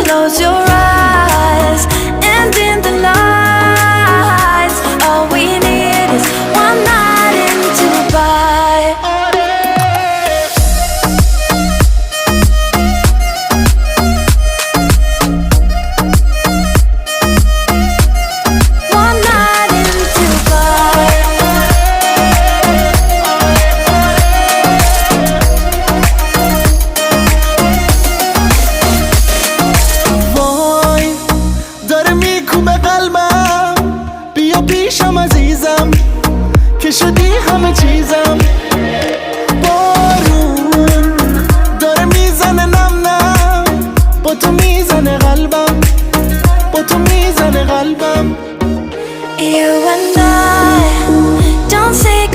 Close your eyes, and in the lights, all we need is one night in Dubai. One night in Dubai. وای داره میکوبه قلبم، بیا پیشم عزیزم که شدی همه چیزم. بارون داره میزنه نم نم، با تو میزنه قلبم، با تو میزنه قلبم. You and I don't say